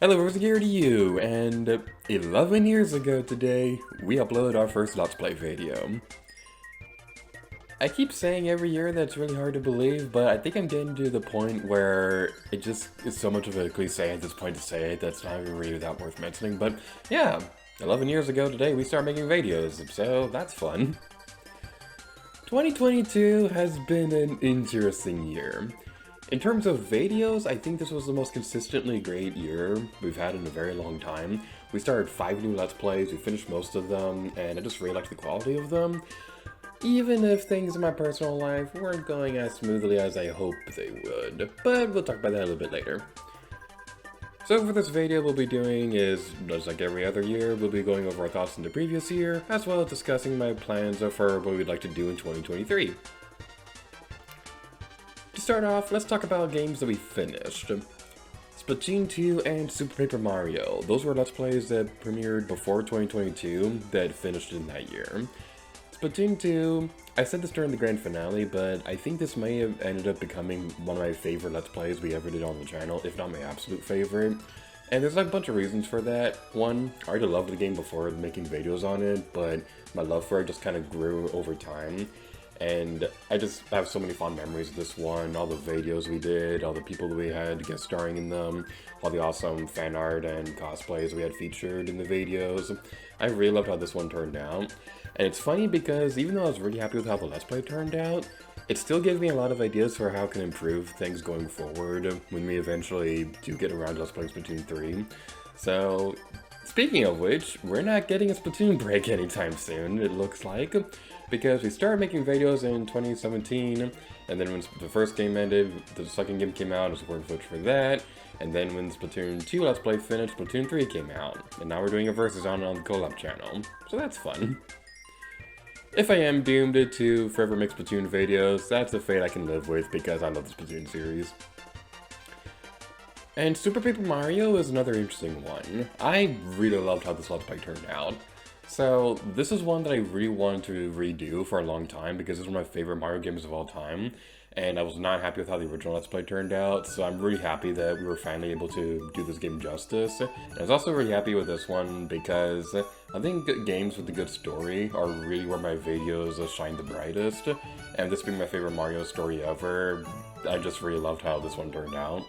L8RG8R2U, and 11 years ago today, we uploaded our first Let's Play video. I keep saying every year that's really hard to believe, but I think I'm getting to the point where it just is so much of a cliche at this point to say it that's not even really that worth mentioning, but yeah, 11 years ago today we started making videos, so that's fun. 2022 has been an interesting year. In terms of videos, I think this was the most consistently great year we've had in a very long time. We started 5 new Let's Plays, we finished most of them, and I just really liked the quality of them. Even if things in my personal life weren't going as smoothly as I hoped they would. But we'll talk about that a little bit later. So for this video, we'll be doing is, just like every other year, we'll be going over our thoughts in the previous year, as well as discussing my plans for what we'd like to do in 2023. To start off, let's talk about games that we finished. Splatoon 2 and Super Paper Mario. Those were Let's Plays that premiered before 2022 that finished in that year. Splatoon 2, I said this during the grand finale, but I think this may have ended up becoming one of my favorite Let's Plays we ever did on the channel, if not my absolute favorite. And there's like a bunch of reasons for that. One, I already loved the game before making videos on it, but my love for it just kind of grew over time. And I just have so many fond memories of this one, all the videos we did, all the people that we had guest starring in them, all the awesome fan art and cosplays we had featured in the videos. I really loved how this one turned out. And it's funny because even though I was really happy with how the Let's Play turned out, it still gave me a lot of ideas for how I can improve things going forward when we eventually do get around to Let's Playing Splatoon 3. So, speaking of which, we're not getting a Splatoon break anytime soon, it looks like, because we started making videos in 2017, and then when the first game ended, the second game came out, I was recording footage for that, and then when Splatoon 2 Let's Play finished, Splatoon 3 came out, and now we're doing a Versus on the collab channel, so that's fun. If I am doomed to forever make Splatoon videos, that's a fate I can live with because I love the Splatoon series. And Super Paper Mario is another interesting one. I really loved how this Let's Play turned out. So, this is one that I really wanted to redo for a long time because it's one of my favorite Mario games of all time. And I was not happy with how the original Let's Play turned out, so I'm really happy that we were finally able to do this game justice. And I was also really happy with this one because I think games with a good story are really where my videos shine the brightest. And this being my favorite Mario story ever, I just really loved how this one turned out.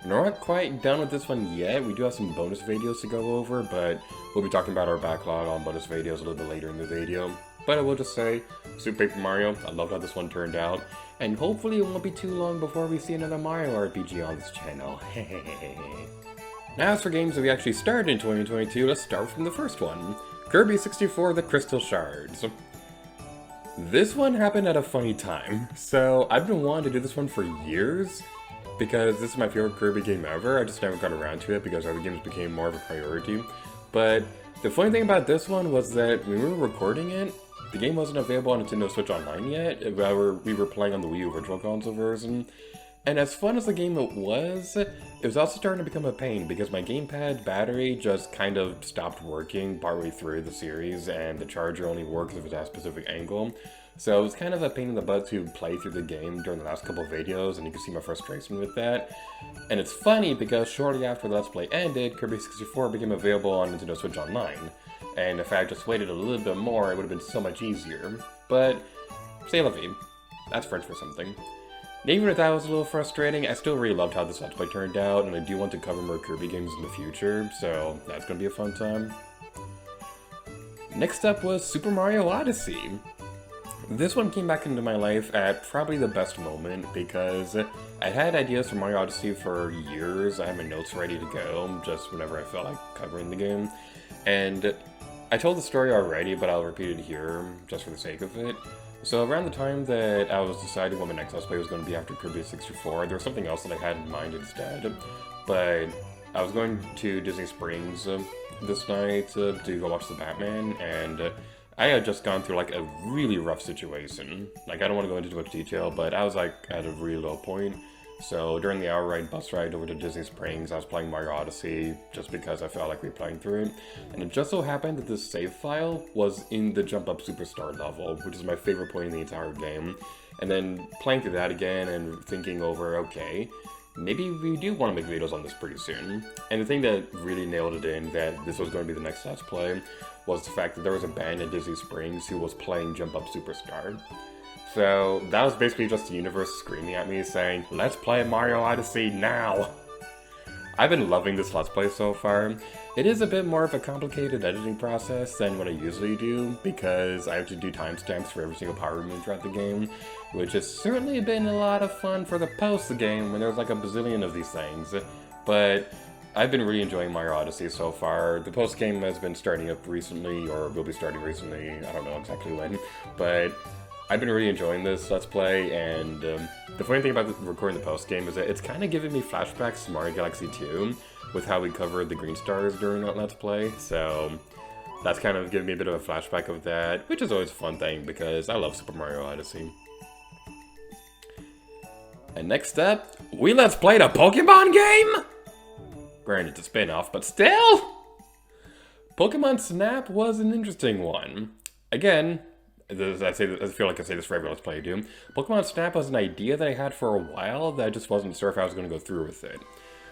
We're not quite done with this one yet. We do have some bonus videos to go over, but we'll be talking about our backlog on bonus videos a little bit later in the video. But I will just say, Super Paper Mario, I love how this one turned out, and hopefully it won't be too long before we see another Mario RPG on this channel. Now as for games that we actually started in 2022, let's start from the first one. Kirby 64 The Crystal Shards. This one happened at a funny time. So, I've been wanting to do this one for years, because this is my favorite Kirby game ever. I just never got around to it because other games became more of a priority. But the funny thing about this one was that when we were recording it, the game wasn't available on Nintendo Switch Online yet. We were playing on the Wii U Virtual Console version. And as fun as the game it was also starting to become a pain because my gamepad battery just kind of stopped working partway through the series, and the charger only works if it's at a specific angle. So it was kind of a pain in the butt to play through the game during the last couple of videos, and you can see my frustration with that. And it's funny because shortly after the Let's Play ended, Kirby 64 became available on Nintendo Switch Online. And if I had just waited a little bit more, it would have been so much easier. But, c'est la vie. That's French for something. And even if that was a little frustrating, I still really loved how this Let's Play turned out, and I do want to cover more Kirby games in the future, so that's going to be a fun time. Next up was Super Mario Odyssey. This one came back into my life at probably the best moment because I had ideas for Mario Odyssey for years. I had my notes ready to go, just whenever I felt like covering the game. And I told the story already, but I'll repeat it here, just for the sake of it. So around the time that I was deciding what my next Let's Play was going to be after Kirby 64, there was something else that I had in mind instead. But I was going to Disney Springs this night to go watch the Batman, and I had just gone through like a really rough situation. Like, I don't want to go into too much detail, but I was like at a really low point. So during the bus ride over to Disney Springs, I was playing Mario Odyssey just because I felt like replaying through it. And it just so happened that this save file was in the Jump Up Superstar level, which is my favorite point in the entire game. And then playing through that again and thinking over, okay, maybe we do want to make videos on this pretty soon. And the thing that really nailed it in that this was going to be the next Let's Play was the fact that there was a band in Disney Springs who was playing Jump Up Superstar. So that was basically just the universe screaming at me saying, let's play Mario Odyssey now! I've been loving this Let's Play so far. It is a bit more of a complicated editing process than what I usually do, because I have to do timestamps for every single power move throughout the game, which has certainly been a lot of fun for the post-game when there's like a bazillion of these things. But I've been really enjoying Mario Odyssey so far. The post-game has been starting up recently, or will be starting recently, I don't know exactly when, but I've been really enjoying this Let's Play, and the funny thing about recording the post-game is that it's kind of giving me flashbacks to Mario Galaxy 2, with how we covered the green stars during that Let's Play, so that's kind of giving me a bit of a flashback of that, which is always a fun thing, because I love Super Mario Odyssey. And next up, we Let's Played a Pokemon game? Granted, it's a spin-off, but still! Pokemon Snap was an interesting one. Again, I feel like I say this for every Let's Play I do. Pokemon Snap was an idea that I had for a while that I just wasn't sure if I was going to go through with it.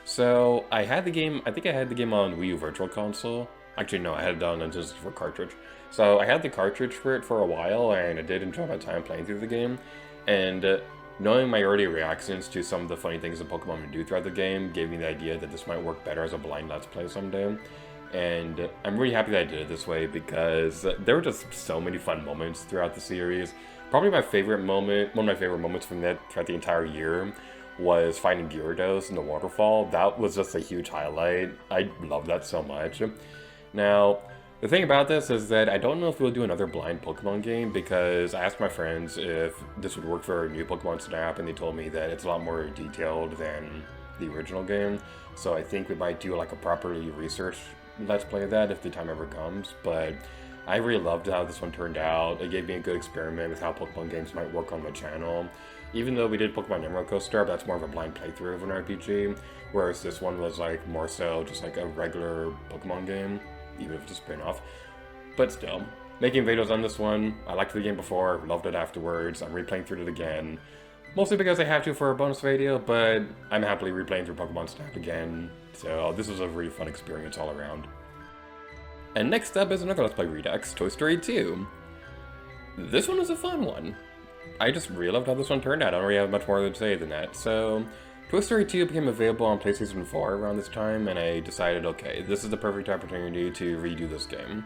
So, I had the game, I think I had the game on Wii U Virtual Console. Actually, no, I had it on just for cartridge. So, I had the cartridge for it for a while, and I did enjoy my time playing through the game. And knowing my early reactions to some of the funny things that Pokemon would do throughout the game gave me the idea that this might work better as a blind Let's Play someday. And I'm really happy that I did it this way, because there were just so many fun moments throughout the series. Probably my favorite moment, one of my favorite moments from that throughout the entire year, was finding Gyarados in the waterfall. That was just a huge highlight. I love that so much. Now, the thing about this is that I don't know if we'll do another blind Pokemon game, because I asked my friends if this would work for a new Pokemon Snap, and they told me that it's a lot more detailed than the original game. So I think we might do like a properly researched Let's Play that if the time ever comes, but I really loved how this one turned out. It gave me a good experiment with how Pokemon games might work on my channel. Even though we did Pokemon Emerald Coaster, that's more of a blind playthrough of an RPG, whereas this one was like more so just like a regular Pokemon game, even if it's a spin-off. But still, making videos on this one, I liked the game before, loved it afterwards, I'm replaying through it again. Mostly because I have to for a bonus video, but I'm happily replaying through Pokemon Snap again, so this was a really fun experience all around. And next up is another Let's Play Redux, Toy Story 2. This one was a fun one. I just really loved how this one turned out. I don't really have much more to say than that. So, Toy Story 2 became available on PlayStation 4 around this time, and I decided, okay, this is the perfect opportunity to redo this game.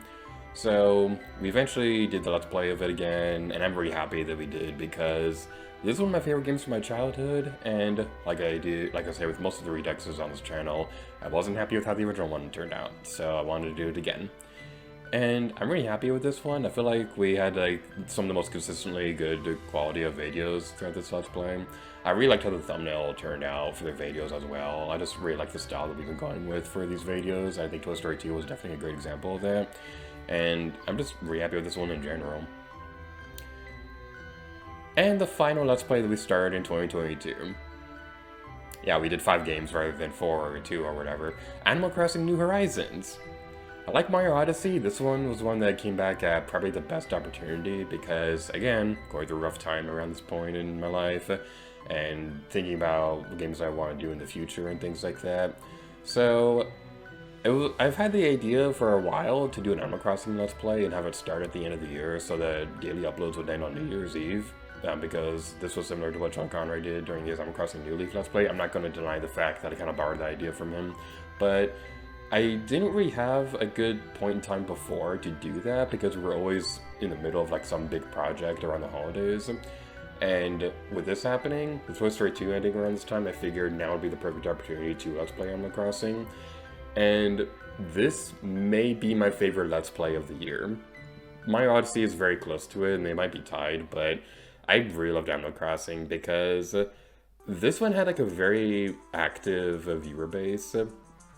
So, we eventually did the Let's Play of it again, and I'm really happy that we did, because this is one of my favorite games from my childhood, and like I say with most of the Reduxes on this channel, I wasn't happy with how the original one turned out, so I wanted to do it again. And I'm really happy with this one. I feel like we had like some of the most consistently good quality of videos throughout this Let's Play. I really liked how the thumbnail turned out for the videos as well. I just really like the style that we've been going with for these videos. I think Toy Story 2 was definitely a great example of that. And I'm just really happy with this one in general. And the final Let's Play that we started in 2022. Yeah, we did 5 games rather than 4 or 2 or whatever. Animal Crossing New Horizons. I like Mario Odyssey. This one was one that came back at probably the best opportunity because, again, going through a rough time around this point in my life and thinking about the games I want to do in the future and things like that. So, I've had the idea for a while to do an Animal Crossing Let's Play and have it start at the end of the year so that daily uploads would end on New Year's Eve. Because this was similar to what Sean Connery did during his Animal Crossing New Leaf Let's Play. I'm not going to deny the fact that I kind of borrowed the idea from him, but I didn't really have a good point in time before to do that because we were always in the middle of like some big project around the holidays. And with this happening, with Toy Story 2 ending around this time, I figured now would be the perfect opportunity to Let's Play Animal Crossing. And this may be my favorite Let's Play of the year. My Odyssey is very close to it and they might be tied, but I really loved Animal Crossing because this one had like a very active viewer base.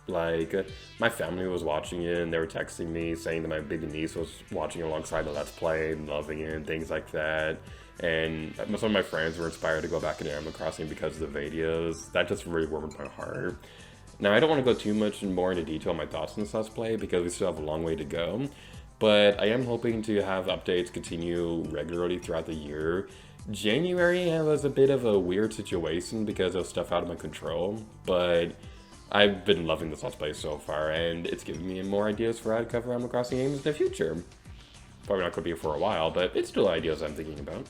Like, my family was watching it and they were texting me saying that my baby niece was watching alongside the Let's Play and loving it and things like that. And some of my friends were inspired to go back into Animal Crossing because of the videos. That just really warmed my heart. Now, I don't want to go too much more into detail on my thoughts on this Let's Play because we still have a long way to go. But I am hoping to have updates continue regularly throughout the year January was a bit of a weird situation because of stuff out of my control, but I've been loving this Let's Play so far, and it's giving me more ideas for how to cover Animal Crossing games in the future. Probably not going to be for a while, but it's still ideas I'm thinking about.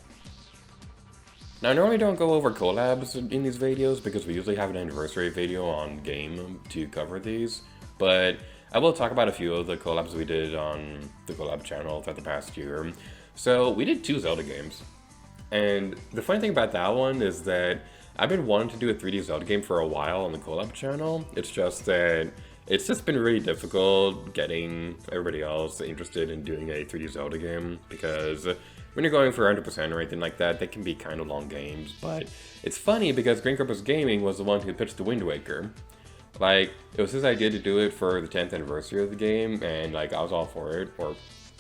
Now, I normally don't go over collabs in these videos because we usually have an anniversary video on game to cover these, but I will talk about a few of the collabs we did on the collab channel throughout the past year. So, we did 2 Zelda games. And the funny thing about that one is that I've been wanting to do a 3D Zelda game for a while on the collab channel. It's just that it's just been really difficult getting everybody else interested in doing a 3D Zelda game because when you're going for 100% or anything like that, they can be kind of long games. But it's funny because Green Corpus Gaming was the one who pitched the Wind Waker. Like, it was his idea to do it for the 10th anniversary of the game, and like, I was all for it. Or,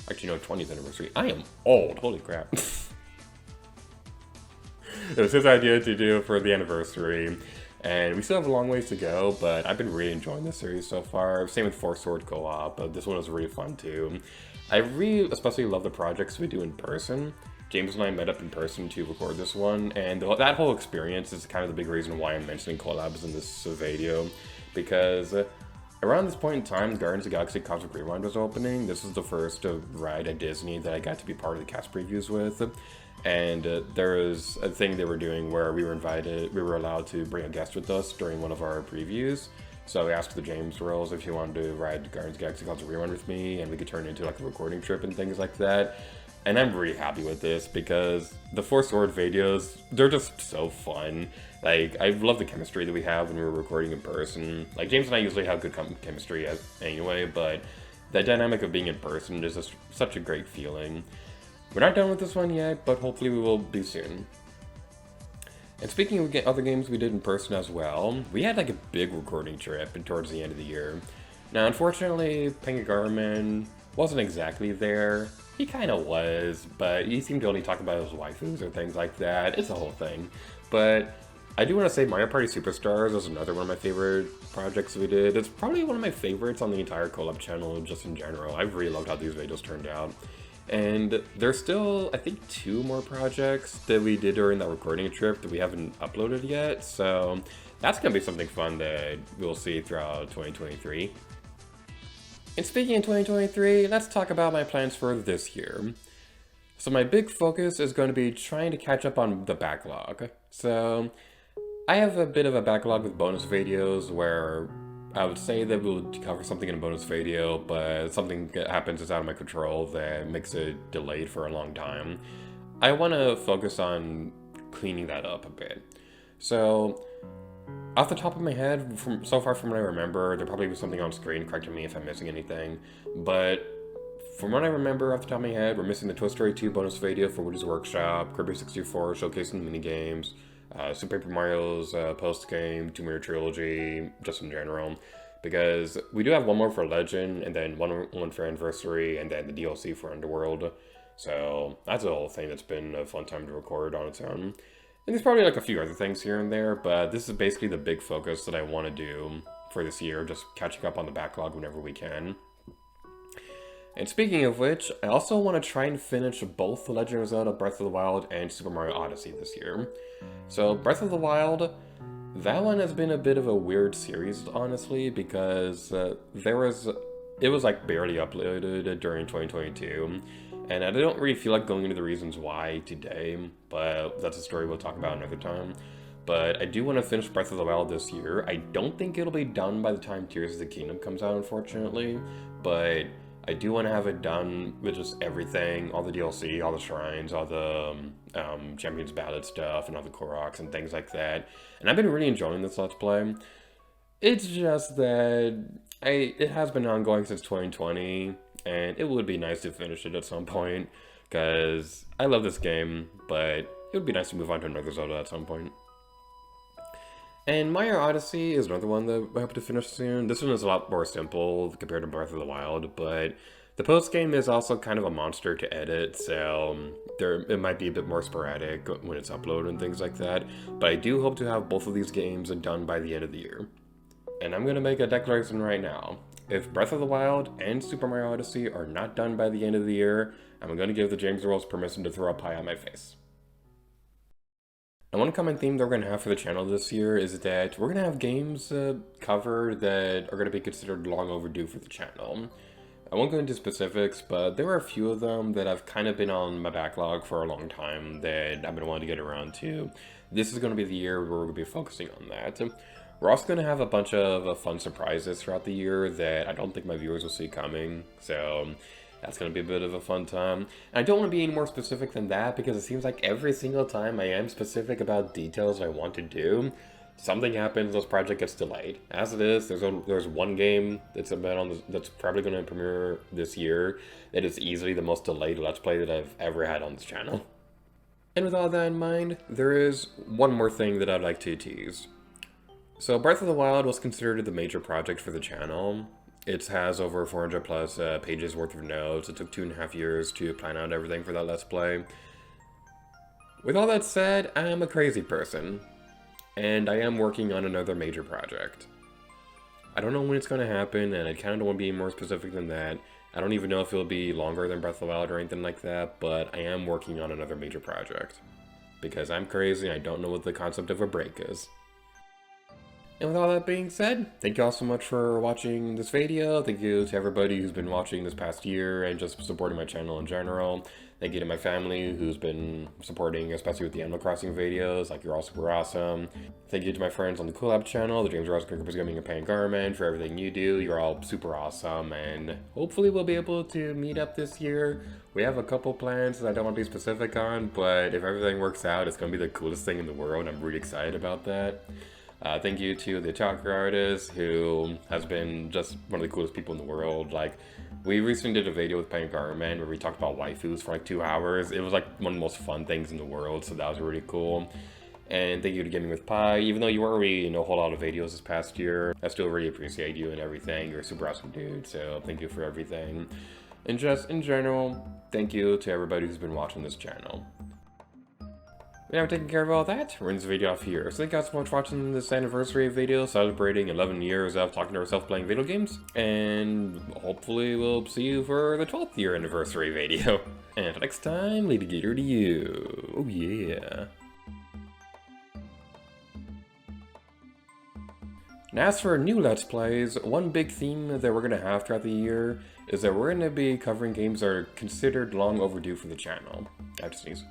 actually, no, 20th anniversary. I am old, holy crap. It was his idea to do it for the anniversary, and we still have a long ways to go, but I've been really enjoying this series so far. Same with Four Sword Co-op, but this one was really fun too. I really especially love the projects we do in person. James and I met up in person to record this one, and that whole experience is kind of the big reason why I'm mentioning collabs in this video, because around this point in time, Guardians of the Galaxy Cosmic Rewind was opening. This was the first ride at Disney that I got to be part of the cast previews with. And there was a thing they were doing where we were allowed to bring a guest with us during one of our previews. So I asked the James Rolls if he wanted to ride Guardians of the Galaxy Cosmic Rewind with me, and we could turn it into like a recording trip and things like that. And I'm really happy with this because the Four Sword videos, they're just so fun. Like, I love the chemistry that we have when we're recording in person. Like, James and I usually have good chemistry anyway, but the dynamic of being in person is just such a great feeling. We're not done with this one yet, but hopefully we will be soon. And speaking of other games we did in person as well, we had like a big recording trip towards the end of the year. Now, unfortunately, Penguin Garmin wasn't exactly there. He kind of was, but he seemed to only talk about his waifus or things like that. It's a whole thing. But I do want to say Mario Party Superstars was another one of my favorite projects we did. It's probably one of my favorites on the entire collab channel just in general. I really loved how these videos turned out. And there's still, I think, 2 more projects that we did during that recording trip that we haven't uploaded yet, so that's going to be something fun that we'll see throughout 2023. And speaking of 2023, let's talk about my plans for this year. So my big focus is going to be trying to catch up on the backlog. So I have a bit of a backlog with bonus videos where I would say that we'll cover something in a bonus video, but something that happens is out of my control that makes it delayed for a long time. I want to focus on cleaning that up a bit. So, off the top of my head, so far from what I remember, there probably was something on screen correcting me if I'm missing anything, but from what I remember off the top of my head, we're missing the Toy Story 2 bonus video for Woody's Workshop, Kirby 64 showcasing minigames, Super Paper Mario's post-game, Tomb Raider Trilogy, just in general. Because we do have one more for Legend, and then one for Anniversary, and then the DLC for Underworld. So that's a whole thing that's been a fun time to record on its own. And there's probably like a few other things here and there, but this is basically the big focus that I want to do for this year, just catching up on the backlog whenever we can. And speaking of which, I also want to try and finish both The Legend of Zelda Breath of the Wild and Super Mario Odyssey this year. So Breath of the Wild, that one has been a bit of a weird series, honestly, because it was like barely uploaded during 2022, and I don't really feel like going into the reasons why today, but that's a story we'll talk about another time. But I do want to finish Breath of the Wild this year. I don't think it'll be done by the time Tears of the Kingdom comes out, unfortunately, but I do want to have it done with just everything, all the DLC, all the shrines, all the Champions Ballad stuff, and all the Koroks and things like that. And I've been really enjoying this Let's Play. It's just that it has been ongoing since 2020, and it would be nice to finish it at some point, because I love this game, but it would be nice to move on to another Zelda at some point. And Mario Odyssey is another one that I hope to finish soon. This one is a lot more simple compared to Breath of the Wild, but the post-game is also kind of a monster to edit, so it might be a bit more sporadic when it's uploaded and things like that. But I do hope to have both of these games done by the end of the year. And I'm going to make a declaration right now. If Breath of the Wild and Super Mario Odyssey are not done by the end of the year, I'm going to give the James Rolls permission to throw a pie on my face. And one common theme that we're going to have for the channel this year is that we're going to have games covered that are going to be considered long overdue for the channel. I won't go into specifics, but there are a few of them that have kind of been on my backlog for a long time that I've been wanting to get around to. This is going to be the year where we're going to be focusing on that. We're also going to have a bunch of fun surprises throughout the year that I don't think my viewers will see coming, so that's going to be a bit of a fun time. And I don't want to be any more specific than that because it seems like every single time I am specific about details I want to do, something happens, this project gets delayed. As it is, there's one game that's that's probably going to premiere this year that is easily the most delayed Let's Play that I've ever had on this channel. And with all that in mind, there is one more thing that I'd like to tease. So Breath of the Wild was considered the major project for the channel. It has over 400 plus pages worth of notes. It took 2.5 years to plan out everything for that Let's Play. With all that said, I am a crazy person, and I am working on another major project. I don't know when it's going to happen, and I kind of don't want to be more specific than that. I don't even know if it'll be longer than Breath of the Wild or anything like that, but I am working on another major project. Because I'm crazy, I don't know what the concept of a break is. And with all that being said, thank you all so much for watching this video. Thank you to everybody who's been watching this past year and just supporting my channel in general. Thank you to my family who's been supporting, especially with the Animal Crossing videos. Like, you're all super awesome. Thank you to my friends on the Collab channel, the James Ross Kirby Gaming and Pan Garment, for everything you do. You're all super awesome, and hopefully we'll be able to meet up this year. We have a couple plans that I don't want to be specific on, but if everything works out, it's going to be the coolest thing in the world. I'm really excited about that. Thank you to the Chakra artist, who has been just one of the coolest people in the world. Like, we recently did a video with Pan Garment where we talked about waifus for like 2 hours. It was like one of the most fun things in the world, so that was really cool. And thank you to Gaming with Pi. Even though you weren't really in a whole lot of videos this past year, I still really appreciate you and everything. You're a super awesome dude, so thank you for everything. And just in general, thank you to everybody who's been watching this channel. Now we're taking care of all that, we're in this video off here. So thank you guys so much for watching this anniversary video, celebrating 11 years of talking to ourselves playing video games. And hopefully we'll see you for the 12th year anniversary video. And until next time, Lady Gator to you. Oh yeah. Now as for new Let's Plays, one big theme that we're going to have throughout the year is that we're going to be covering games that are considered long overdue for the channel. I have to sneeze.